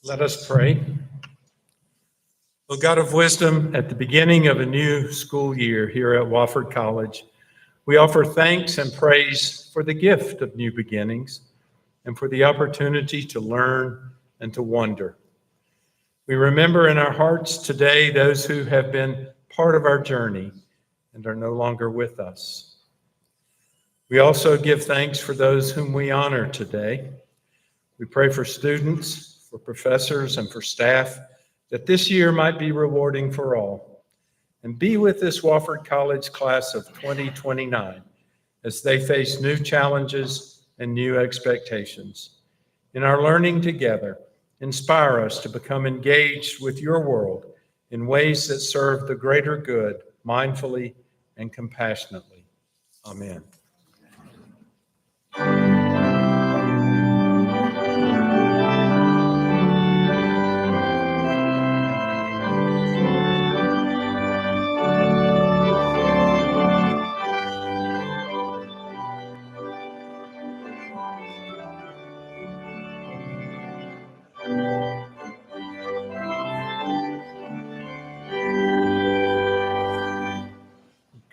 Let us pray. O God of wisdom, at the beginning of a new school year here at Wofford College, we offer thanks and praise for the gift of new beginnings and for the opportunity to learn and to wonder. We remember in our hearts today those who have been part of our journey and are no longer with us. We also give thanks for those whom we honor today. We pray for students, for professors, and for staff, that this year might be rewarding for all. And be with this Wofford College class of 2029 as they face new challenges and new expectations. In our learning together, inspire us to become engaged with your world in ways that serve the greater good, mindfully and compassionately. Amen.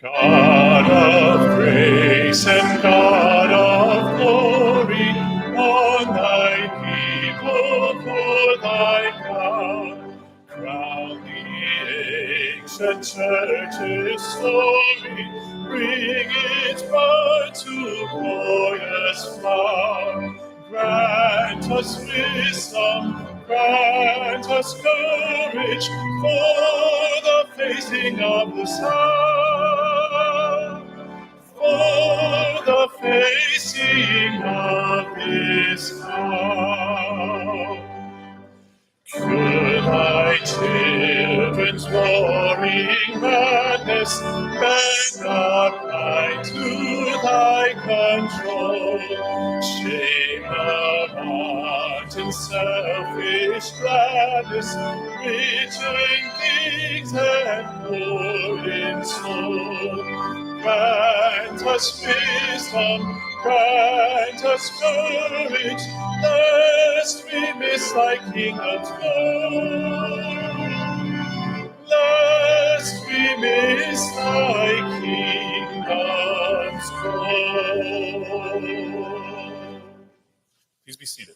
God of grace and God of glory, on thy people pour thy crown. Crown the ancient church's story, bring its bud to glorious flower. Grant us wisdom, grant us courage for the facing of the sun, for the facing of this hour. Could thy children's warring madness bend upright to thy control, shame the wanton selfish gladness, rich in things and poor in soul. Grant us wisdom, grant us courage, lest we miss thy kingdom's goal. Lest we miss thy kingdom's goal. Please be seated.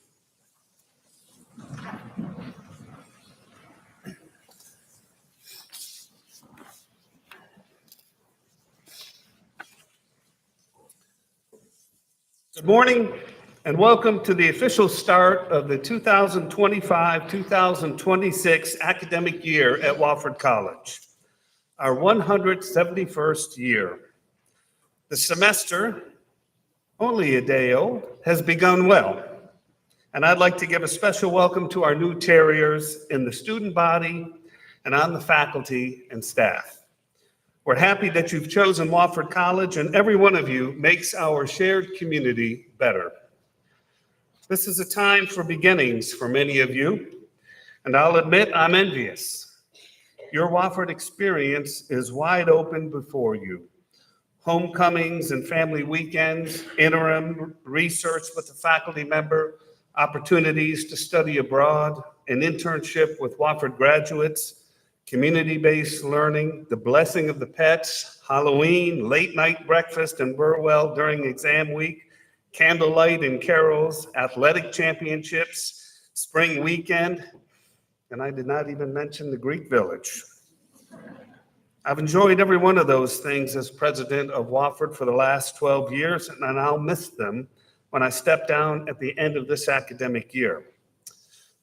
Good morning and welcome to the official start of the 2025-2026 academic year at Wofford College, our 171st year. The semester, only a day old, has begun well, and I'd like to give a special welcome to our new terriers in the student body and on the faculty and staff. We're happy that you've chosen Wofford College, and every one of you makes our shared community better. This is a time for beginnings for many of you, and I'll admit I'm envious. Your Wofford experience is wide open before you. Homecomings and family weekends, interim research with a faculty member, opportunities to study abroad, an internship with Wofford graduates, community-based learning, the blessing of the pets, Halloween, late night breakfast in Burwell during exam week, candlelight and carols, athletic championships, spring weekend, and I did not even mention the Greek village. I've enjoyed every one of those things as president of Wofford for the last 12 years, and I'll miss them when I step down at the end of this academic year.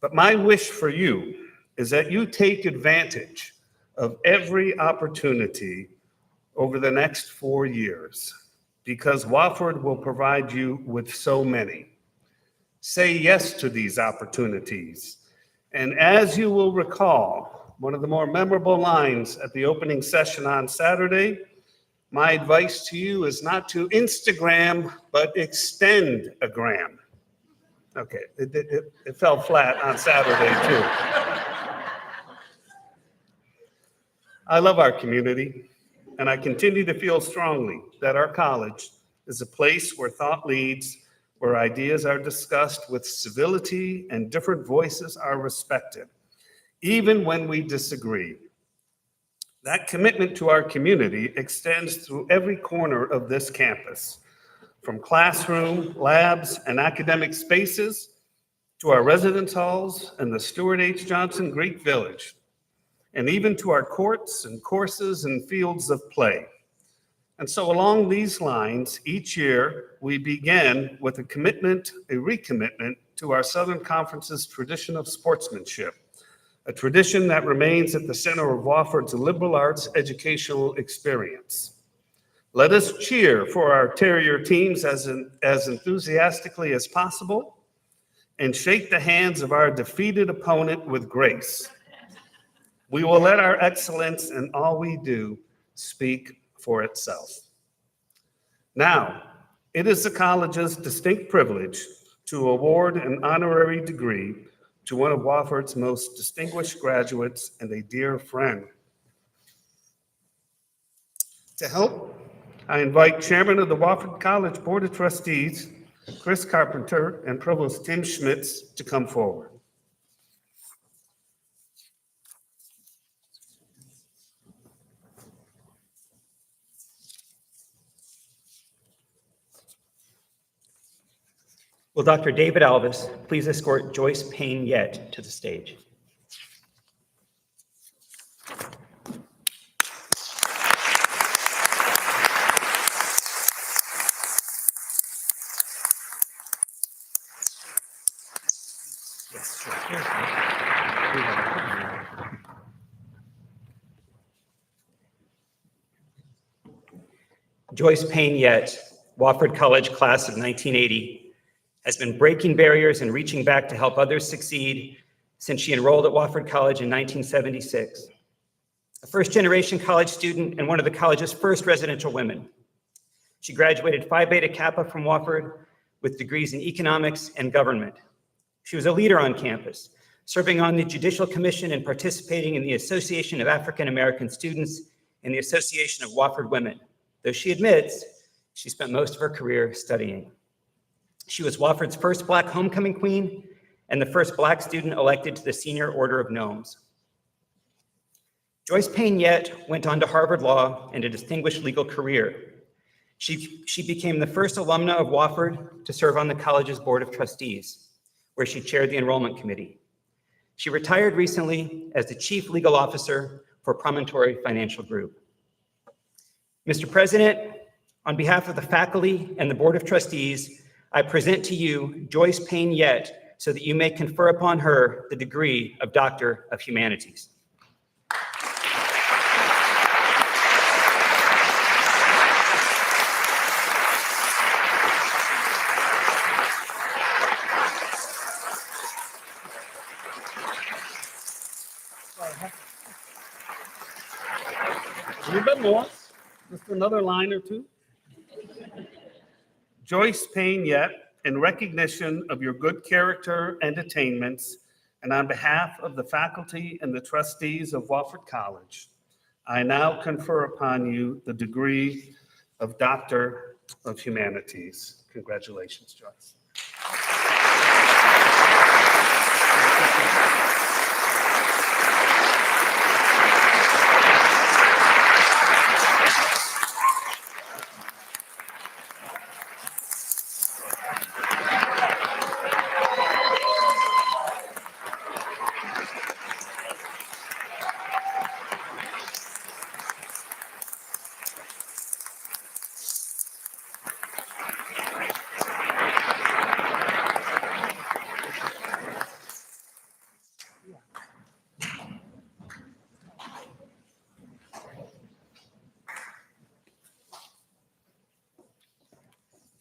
But my wish for you is that you take advantage of every opportunity over the next 4 years, because Wofford will provide you with so many. Say yes to these opportunities. And as you will recall, one of the more memorable lines at the opening session on Saturday, my advice to you is not to Instagram, but extend a gram. Okay, it fell flat on Saturday too. I love our community, and I continue to feel strongly that our college is a place where thought leads, where ideas are discussed with civility and different voices are respected, even when we disagree. That commitment to our community extends through every corner of this campus, from classroom, labs, and academic spaces to our residence halls and the Stuart H. Johnson Greek Village, and even to our courts and courses and fields of play. And so along these lines, each year, we begin with a recommitment to our Southern Conference's tradition of sportsmanship, a tradition that remains at the center of Wofford's liberal arts educational experience. Let us cheer for our Terrier teams as enthusiastically as possible, and shake the hands of our defeated opponent with grace. We will let our excellence in all we do speak for itself. Now, it is the college's distinct privilege to award an honorary degree to one of Wofford's most distinguished graduates and a dear friend. To help, I invite Chairman of the Wofford College Board of Trustees, Chris Carpenter, and Provost Tim Schmitz to come forward. Will Dr. David Alvis please escort Joyce Payne Yett to the stage? Joyce Payne Yett, Wofford College class of 1980, has been breaking barriers and reaching back to help others succeed since she enrolled at Wofford College in 1976. A first-generation college student and one of the college's first residential women. She graduated Phi Beta Kappa from Wofford with degrees in economics and government. She was a leader on campus, serving on the Judicial Commission and participating in the Association of African American Students and the Association of Wofford Women, though she admits she spent most of her career studying. She was Wofford's first Black homecoming queen and the first Black student elected to the Senior Order of Gnomes. Joyce Payne Yett went on to Harvard Law and a distinguished legal career. She became the first alumna of Wofford to serve on the college's Board of Trustees, where she chaired the enrollment committee. She retired recently as the Chief Legal Officer for Promontory Financial Group. Mr. President, on behalf of the faculty and the Board of Trustees, I present to you Joyce Payne Yett so that you may confer upon her the degree of Doctor of Humanities. A little bit more, just another line or two. Joyce Payne Yett, in recognition of your good character and attainments, and on behalf of the faculty and the trustees of Wofford College, I now confer upon you the degree of Doctor of Humanities. Congratulations, Joyce.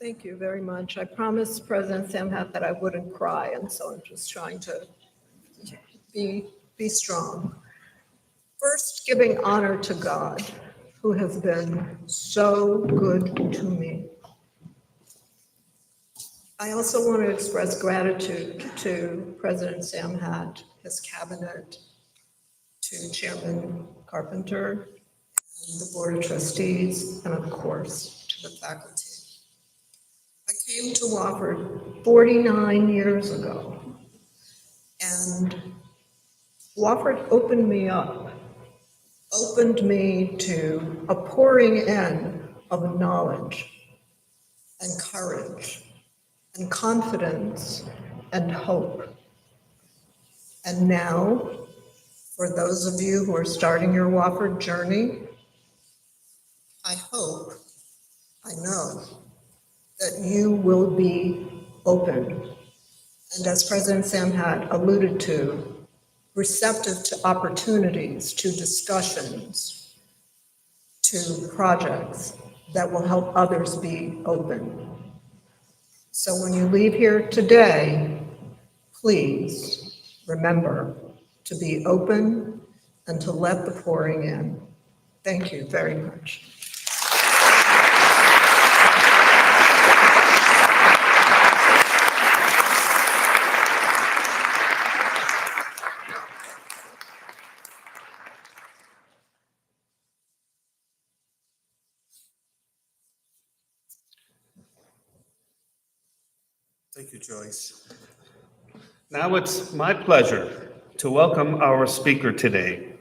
Thank you very much. I promised President Samhat that I wouldn't cry, and so I'm just trying to be strong. First, giving honor to God, who has been so good to me. I also want to express gratitude to President Samhat, his cabinet, to Chairman Carpenter, and the Board of Trustees, and of course, to the faculty. I came to Wofford 49 years ago, and Wofford opened me up, opened me to a pouring in of knowledge and courage and confidence and hope. And now, for those of you who are starting your Wofford journey, I hope, I know, that you will be open. And as President Samhat alluded to, receptive to opportunities, to discussions, to projects that will help others be open. So when you leave here today, please remember to be open and to let the pouring in. Thank you very much. Thank you, Joyce. Now it's my pleasure to welcome our speaker today.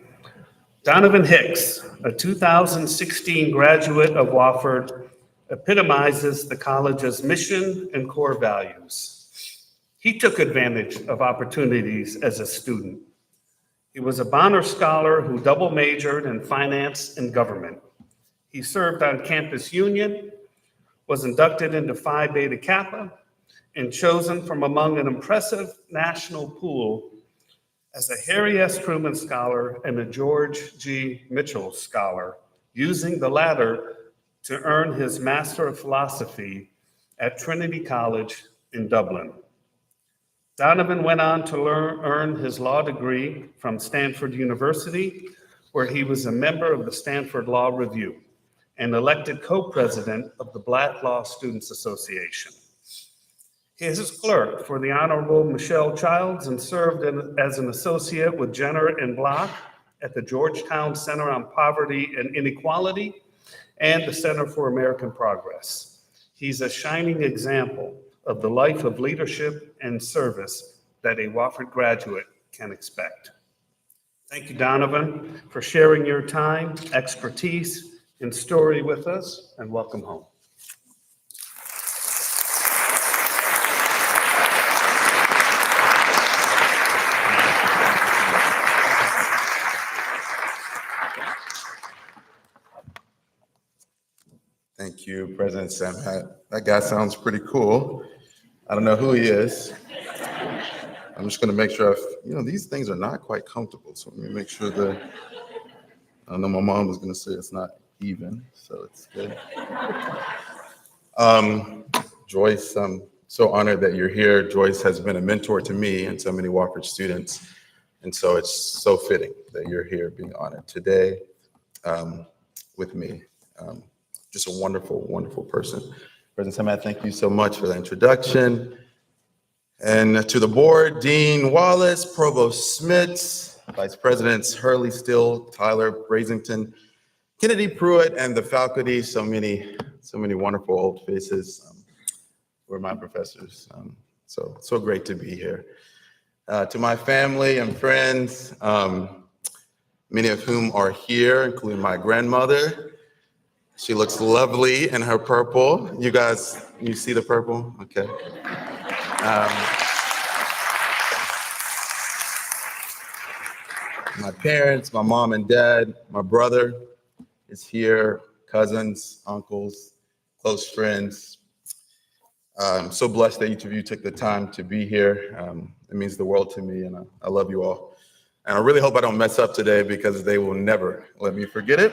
Donovan Hicks, a 2016 graduate of Wofford, epitomizes the college's mission and core values. He took advantage of opportunities as a student. He was a Bonner Scholar who double majored in finance and government. He served on Campus Union, was inducted into Phi Beta Kappa, and chosen from among an impressive national pool as a Harry S. Truman Scholar and a George G. Mitchell Scholar, using the latter to earn his Master of Philosophy at Trinity College in Dublin. Donovan went on to earn his law degree from Stanford University, where he was a member of the Stanford Law Review and elected co-president of the Black Law Students Association. He is clerk for the Honorable Michelle Childs and served as an associate with Jenner and Block at the Georgetown Center on Poverty and Inequality and the Center for American Progress. He's a shining example of the life of leadership and service that a Wofford graduate can expect. Thank you, Donovan, for sharing your time, expertise, and story with us, and welcome home. Thank you, President Samhat. That guy sounds pretty cool. I don't know who he is. I'm just gonna make sure, these things are not quite comfortable. So let me make sure that, I know my mom was gonna say it's not even, so it's good. Joyce, I'm so honored that you're here. Joyce has been a mentor to me and so many Wofford students. And so it's so fitting that you're here being honored today with me. Just a wonderful, wonderful person. President Samad, thank you so much for the introduction. And to the board, Dean Wallace, Provost Smits, Vice Presidents Hurley Still, Tyler Brazington, Kennedy Pruitt, and the faculty, so many wonderful old faces who are my professors. So great to be here. To my family and friends, many of whom are here, including my grandmother. She looks lovely in her purple. You guys, you see the purple? Okay. My parents, my mom and dad, my brother is here, cousins, uncles, close friends. I'm so blessed that each of you took the time to be here. It means the world to me, and I love you all. And I really hope I don't mess up today because they will never let me forget it.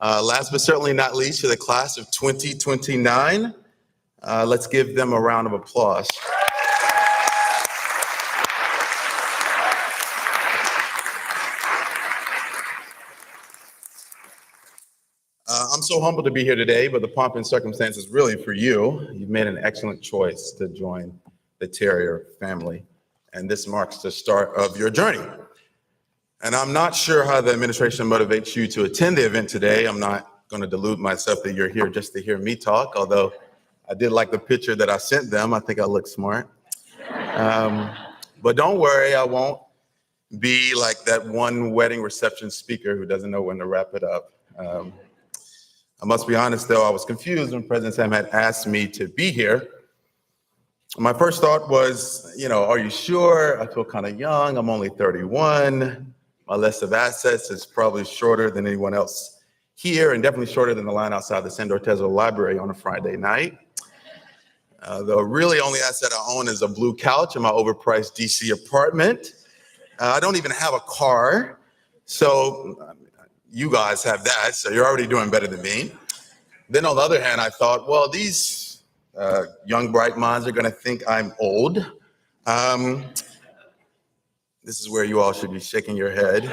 Last but certainly not least, to the class of 2029. Let's give them a round of applause. I'm so humbled to be here today, but the pomp and circumstance is really for you. You've made an excellent choice to join the Terrier family, and this marks the start of your journey. And I'm not sure how the administration motivates you to attend the event today. I'm not going to delude myself that you're here just to hear me talk, although I did like the picture that I sent them. I think I look smart. But don't worry, I won't be like that one wedding reception speaker who doesn't know when to wrap it up. I must be honest, though, I was confused when President Sam had asked me to be here. My first thought was, are you sure? I feel kind of young. I'm only 31. My list of assets is probably shorter than anyone else here, and definitely shorter than the line outside the San Dortezo Library on a Friday night. The really only asset I own is a blue couch in my overpriced DC apartment. I don't even have a car, so you guys have that, so you're already doing better than me. Then on the other hand, I thought, well, these young, bright minds are gonna think I'm old. This is where you all should be shaking your head.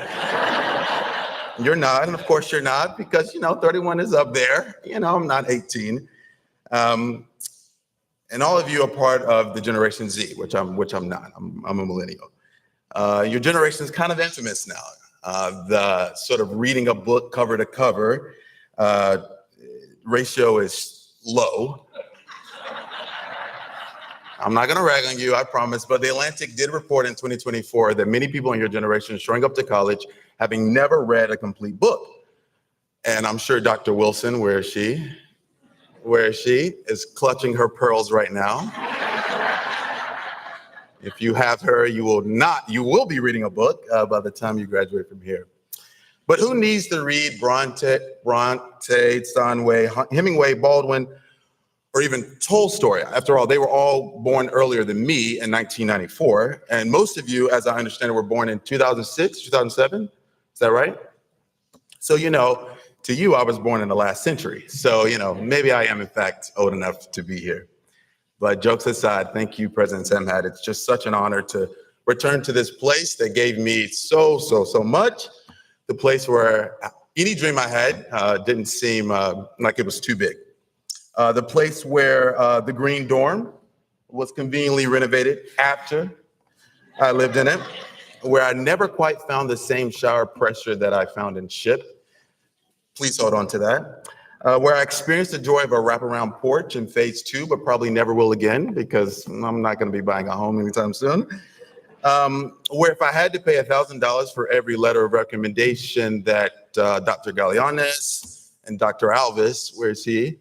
You're not, and of course you're not, because 31 is up there. I'm not 18. And all of you are part of the Generation Z, which I'm not. I'm a millennial. Your generation is kind of infamous now. The sort of reading a book cover to cover ratio is low. I'm not going to rag on you, I promise, but The Atlantic did report in 2024 that many people in your generation are showing up to college having never read a complete book. And I'm sure Dr. Wilson, where is she? Where is she? Is clutching her pearls right now. If you have her, you will be reading a book by the time you graduate from here. But who needs to read Bronte, Steinway, Hemingway, Baldwin, or even Tolstoy? After all, they were all born earlier than me in 1994. And most of you, as I understand it, were born in 2006, 2007. Is that right? So, to you, I was born in the last century. So, maybe I am, in fact, old enough to be here. But jokes aside, thank you, President Samhat. It's just such an honor to return to this place that gave me so much. The place where any dream I had didn't seem like it was too big. The place where the Green Dorm was conveniently renovated after I lived in it, where I never quite found the same shower pressure that I found in SHIP. Please hold on to that. Where I experienced the joy of a wraparound porch in phase 2, but probably never will again because I'm not going to be buying a home anytime soon. Where if I had to pay $1,000 for every letter of recommendation that Dr. Galeanes and Dr. Alvis, where is he,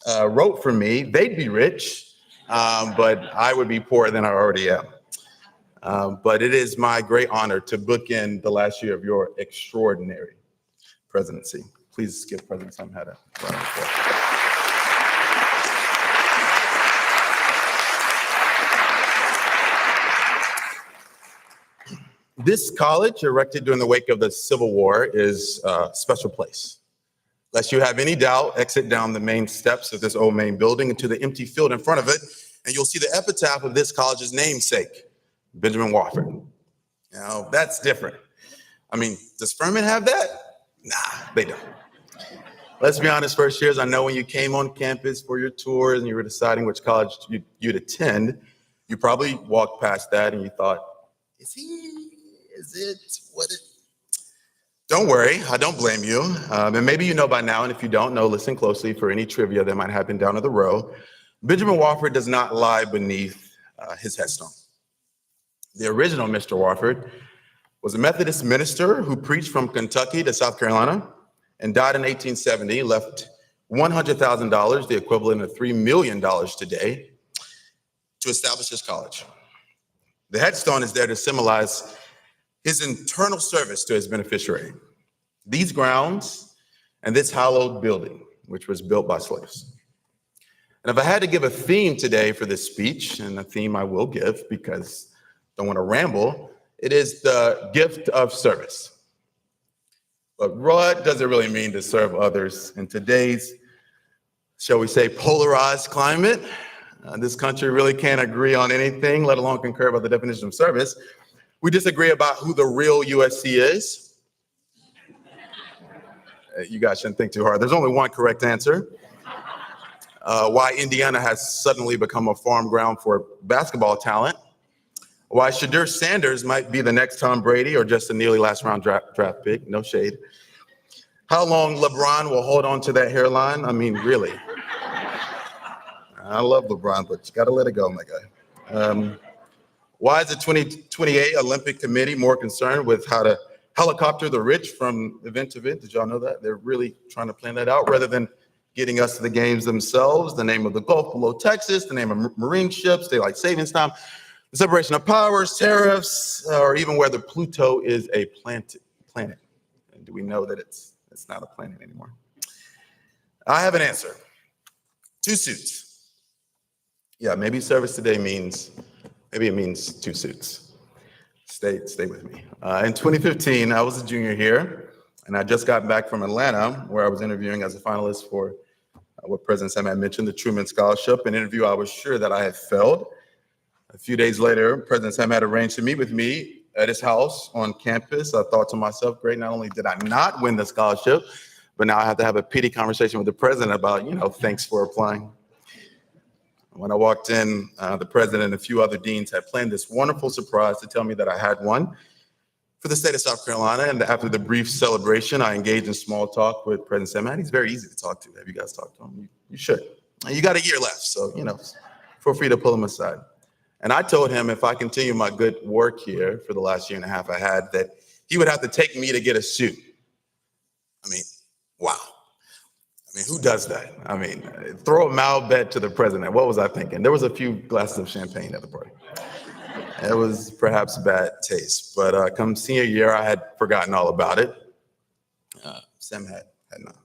wrote for me, they'd be rich, but I would be poorer than I already am. But it is my great honor to bookend the last year of your extraordinary presidency. Please give President Samhat a round of applause. This college, erected during the wake of the Civil War, is a special place. Lest you have any doubt, exit down the main steps of this old main building into the empty field in front of it, and you'll see the epitaph of this college's namesake, Benjamin Wofford. Now, that's different. I mean, does Furman have that? Nah, they don't. Let's be honest, first years, I know when you came on campus for your tours and you were deciding which college you'd attend, you probably walked past that and you thought, is it, what it? Don't worry, I don't blame you. And maybe you know by now, and if you don't know, listen closely for any trivia that might happen down to the row. Benjamin Wofford does not lie beneath his headstone. The original Mr. Wofford was a Methodist minister who preached from Kentucky to South Carolina and died in 1870, left $100,000, the equivalent of $3 million today, to establish his college. The headstone is there to symbolize his internal service to his beneficiary. These grounds and this hallowed building, which was built by slaves. And if I had to give a theme today for this speech, and a theme I will give because I don't want to ramble, it is the gift of service. But what does it really mean to serve others in today's, shall we say, polarized climate? This country really can't agree on anything, let alone concur about the definition of service. We disagree about who the real USC is. You guys shouldn't think too hard. There's only one correct answer. Why Indiana has suddenly become a farm ground for basketball talent. Why Shadur Sanders might be the next Tom Brady or just a nearly last round draft pick, no shade. How long LeBron will hold on to that hairline? I mean, really. I love LeBron, but you gotta let it go, my guy. Why is the 2028 Olympic Committee more concerned with how to helicopter the rich from event to event? Did y'all know that? They're really trying to plan that out rather than getting us to the games themselves, the name of the Gulf below Texas, the name of marine ships, daylight savings time, the separation of powers, tariffs, or even whether Pluto is a planet. And do we know that it's not a planet anymore? I have an answer. 2 suits. Yeah, maybe service today means, maybe it means 2 suits. Stay with me. In 2015, I was a junior here, and I just got back from Atlanta, where I was interviewing as a finalist for what President Sam had mentioned, the Truman Scholarship, an interview I was sure that I had failed. A few days later, President Sam had arranged to meet with me at his house on campus. I thought to myself, great, not only did I not win the scholarship, but now I have to have a pity conversation with the president about, thanks for applying. When I walked in, the president and a few other deans had planned this wonderful surprise to tell me that I had won for the state of South Carolina. And after the brief celebration, I engaged in small talk with President Sam Hatt. He's very easy to talk to. Have you guys talked to him? You should. And you got a year left, so, feel free to pull him aside. And I told him if I continue my good work here for the last year and a half I had, that he would have to take me to get a suit. Wow. Who does that? Throw a mild bet to the president. What was I thinking? There was a few glasses of champagne at the party. It was perhaps bad taste, but come senior year, I had forgotten all about it. Sam had not.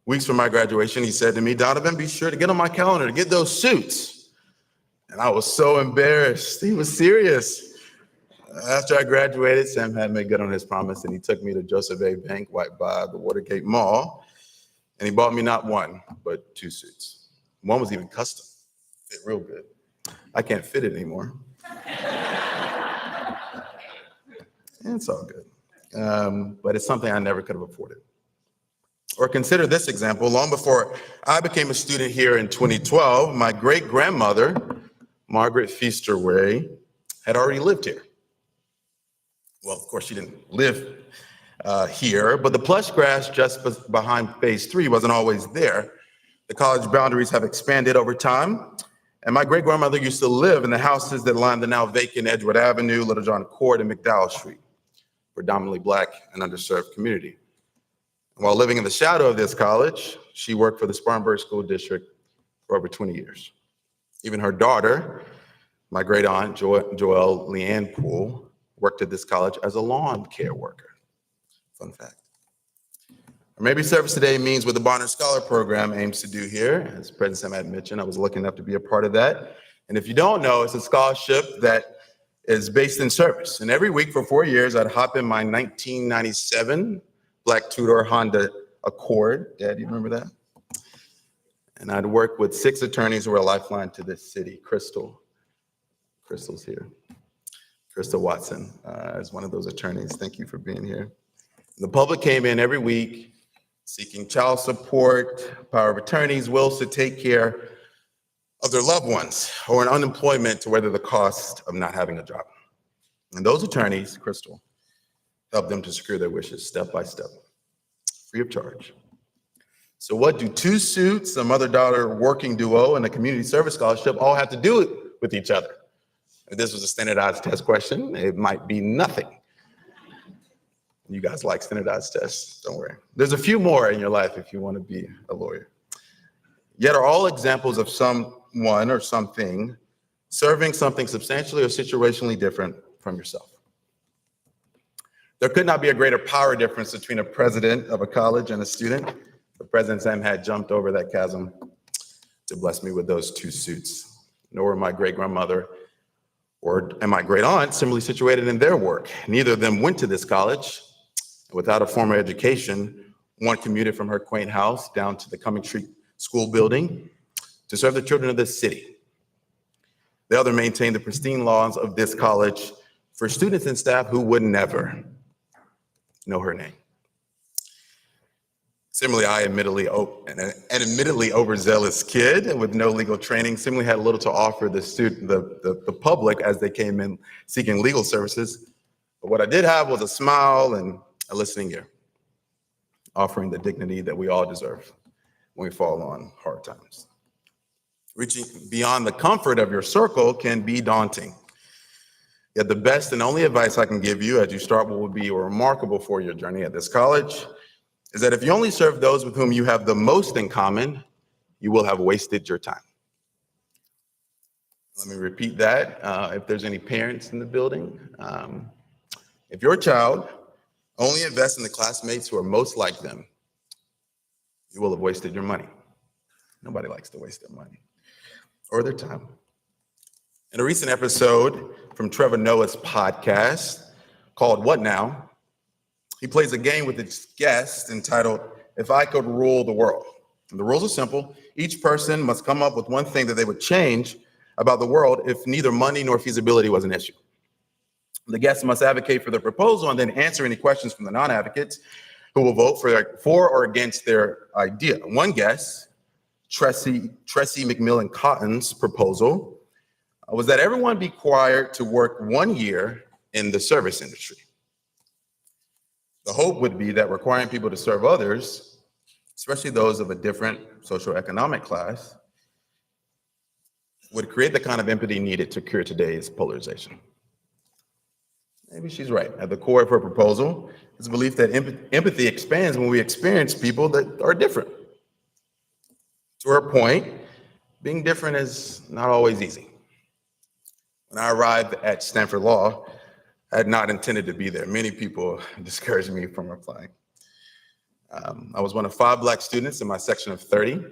Weeks from my graduation, he said to me, Donovan, be sure to get on my calendar to get those suits. And I was so embarrassed. He was serious. After I graduated, Sam had made good on his promise, and he took me to Joseph A. Bank right by the Watergate Mall. And he bought me not one, but 2 suits. One was even custom, fit real good. I can't fit it anymore. It's all good. But it's something I never could have afforded. Or consider this example. Long before I became a student here in 2012, my great-grandmother, Margaret Feasterway, had already lived here. Well, of course, she didn't live here, but the plush grass just behind phase 3 wasn't always there. The college boundaries have expanded over time, and my great-grandmother used to live in the houses that line the now vacant Edgewood Avenue, Littlejohn Court, and McDowell Street, predominantly Black and underserved community. While living in the shadow of this college, she worked for the Spartanburg School District for over 20 years. Even her daughter, my great aunt, Joelle Leanne Poole, worked at this college as a lawn care worker. Fun fact. Or maybe service today means what the Bonner Scholar Program aims to do here. As President Sam had mentioned, I was lucky enough to be a part of that. And if you don't know, it's a scholarship that is based in service. And every week for 4 years, I'd hop in my 1997 Black two-door Honda Accord. Dad, you remember that? And I'd work with 6 attorneys who were a lifeline to this city. Crystal's here. Crystal Watson is one of those attorneys. Thank you for being here. The public came in every week seeking child support, power of attorneys, wills to take care of their loved ones, or an unemployment to weather the cost of not having a job. And those attorneys, Crystal, helped them to secure their wishes step by step, free of charge. So what do 2 suits, a mother-daughter working duo, and a community service scholarship all have to do with each other? If this was a standardized test question, it might be nothing. You guys like standardized tests, don't worry. There's a few more in your life if you want to be a lawyer. Yet are all examples of someone or something serving something substantially or situationally different from yourself. There could not be a greater power difference between a president of a college and a student. But President Sam had jumped over that chasm to bless me with those 2 suits. Nor my great-grandmother and my great-aunt similarly situated in their work. Neither of them went to this college. Without a formal education, one commuted from her quaint house down to the Cumming Street School building to serve the children of this city. The other maintained the pristine laws of this college for students and staff who would never know her name. Similarly, I an admittedly overzealous kid with no legal training, similarly had little to offer the public as they came in seeking legal services. But what I did have was a smile and a listening ear, offering the dignity that we all deserve when we fall on hard times. Reaching beyond the comfort of your circle can be daunting. Yet the best and only advice I can give you as you start what will be a remarkable 4-year journey at this college is that if you only serve those with whom you have the most in common, you will have wasted your time. Let me repeat that. If there's any parents in the building, if your child only invests in the classmates who are most like them, you will have wasted your money. Nobody likes to waste their money or their time. In a recent episode from Trevor Noah's podcast called What Now?, he plays a game with its guests entitled, If I Could Rule the World. And the rules are simple. Each person must come up with one thing that they would change about the world if neither money nor feasibility was an issue. The guests must advocate for the proposal and then answer any questions from the non-advocates who will vote for or against their idea. One guest, Tressie McMillan Cotton's proposal was that everyone be required to work 1 year in the service industry. The hope would be that requiring people to serve others, especially those of a different socioeconomic class, would create the kind of empathy needed to cure today's polarization. Maybe she's right. At the core of her proposal is the belief that empathy expands when we experience people that are different. To her point, being different is not always easy. When I arrived at Stanford Law, I had not intended to be there. Many people discouraged me from applying. I was one of 5 Black students in my section of 30.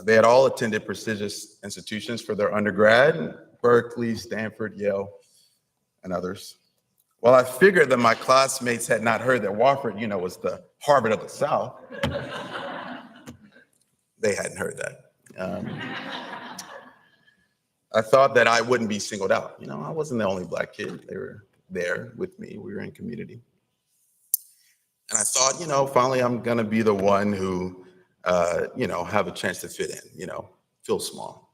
They had all attended prestigious institutions for their undergrad, Berkeley, Stanford, Yale, and others. While I figured that my classmates had not heard that Wofford, was the Harvard of the South, they hadn't heard that. I thought that I wouldn't be singled out. I wasn't the only Black kid. They were there with me. We were in community. And I thought, finally I'm gonna be the one who, have a chance to fit in, feel small.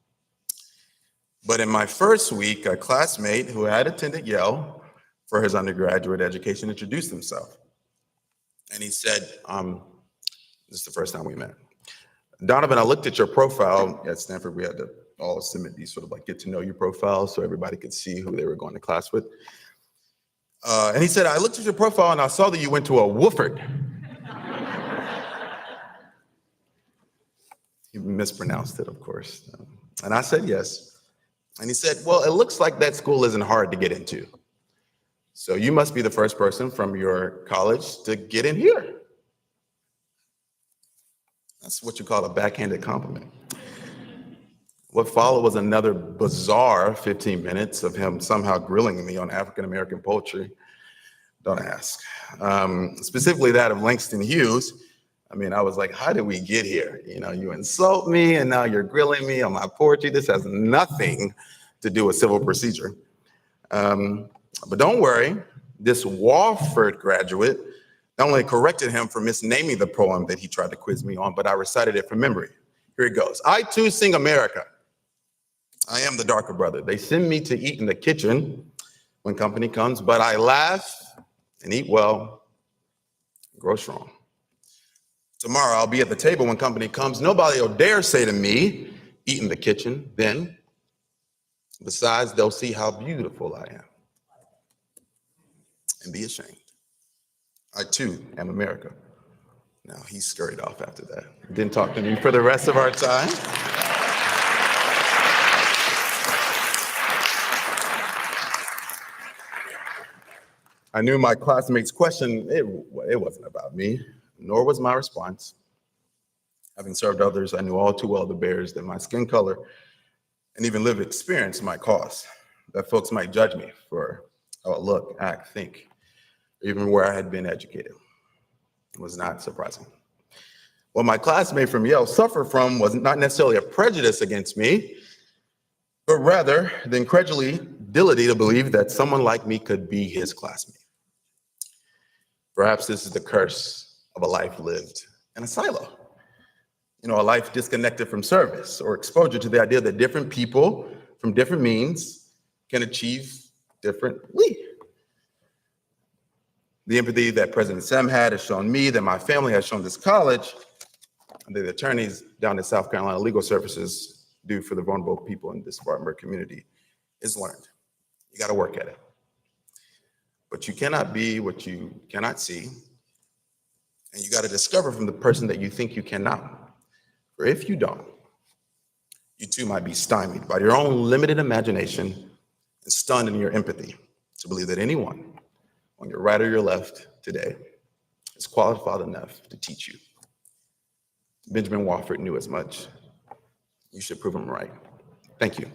But in my first week, a classmate who had attended Yale for his undergraduate education introduced himself. And he said, this is the first time we met. Donovan, I looked at your profile at Stanford. We had to all submit these sort of like get to know you profiles so everybody could see who they were going to class with. And he said, I looked at your profile and I saw that you went to a Wofford. He mispronounced it, of course. And I said, yes. And he said, well, it looks like that school isn't hard to get into. So you must be the first person from your college to get in here. That's what you call a backhanded compliment. What followed was another bizarre 15 minutes of him somehow grilling me on African-American poetry. Don't ask. Specifically that of Langston Hughes. I was like, how did we get here? You insult me and now you're grilling me on my poetry. This has nothing to do with civil procedure. But don't worry, this Wofford graduate not only corrected him for misnaming the poem that he tried to quiz me on, but I recited it from memory. Here it goes. I too sing America. I am the darker brother. They send me to eat in the kitchen when company comes, but I laugh and eat well, grow strong. Tomorrow I'll be at the table when company comes. Nobody will dare say to me, eat in the kitchen. Then, besides, they'll see how beautiful I am and be ashamed. I too am America. Now he scurried off after that. Didn't talk to me for the rest of our time. I knew my classmates' question, it wasn't about me, nor was my response. Having served others, I knew all too well the barriers that my skin color and even lived experience might cause, that folks might judge me for how I look, act, think, even where I had been educated. It was not surprising. What my classmate from Yale suffered from was not necessarily a prejudice against me, but rather the incredulity to believe that someone like me could be his classmate. Perhaps this is the curse of a life lived in a silo. A life disconnected from service or exposure to the idea that different people from different means can achieve differently. The empathy that President Sam had has shown me, that my family has shown this college, and the attorneys down at South Carolina Legal Services do for the vulnerable people in this Spartanburg community is learned. You got to work at it. But you cannot be what you cannot see, and you got to discover from the person that you think you cannot. For if you don't, you too might be stymied by your own limited imagination and stunned in your empathy to believe that anyone on your right or your left today is qualified enough to teach you. Benjamin Wofford knew as much. You should prove him right. Thank you.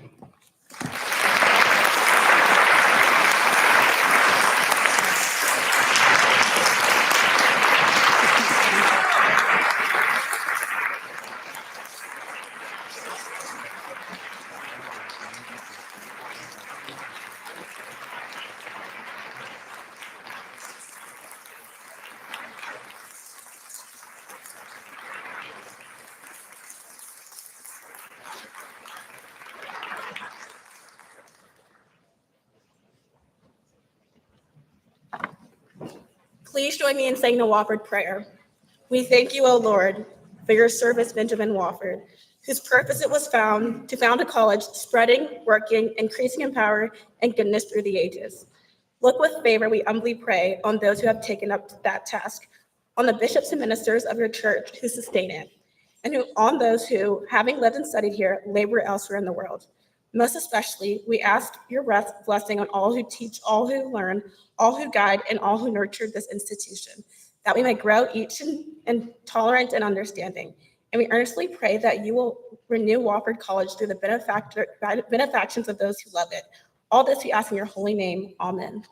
Please join me in saying the Wofford Prayer. We thank you, O Lord, for your servant Benjamin Wofford, whose purpose it was found to found a college spreading, working, increasing in power and goodness through the ages. Look with favor, we humbly pray, on those who have taken up that task, on the bishops and ministers of your church who sustain it, and on those who, having lived and studied here, labor elsewhere in the world. Most especially, we ask your blessing on all who teach, all who learn, all who guide, and all who nurture this institution, that we may grow each in tolerance and understanding. And we earnestly pray that you will renew Wofford College through the benefactions of those who love it. All this we ask in your holy name. Amen.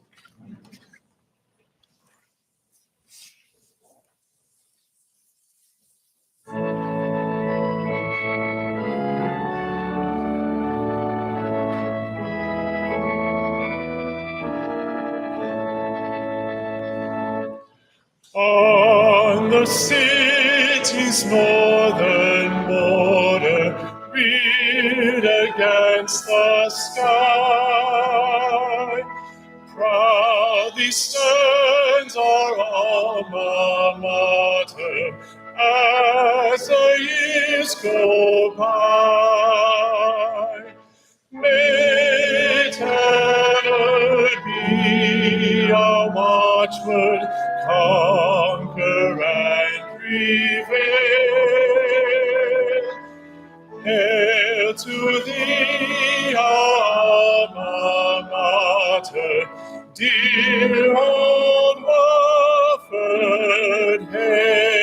On the city's northern border, reared against the sky, proudly stands our alma mater as the years go by. May Tanner be our watchword, conquer and prevail. Hail to thee, our alma mater, dear old Wofford, hail.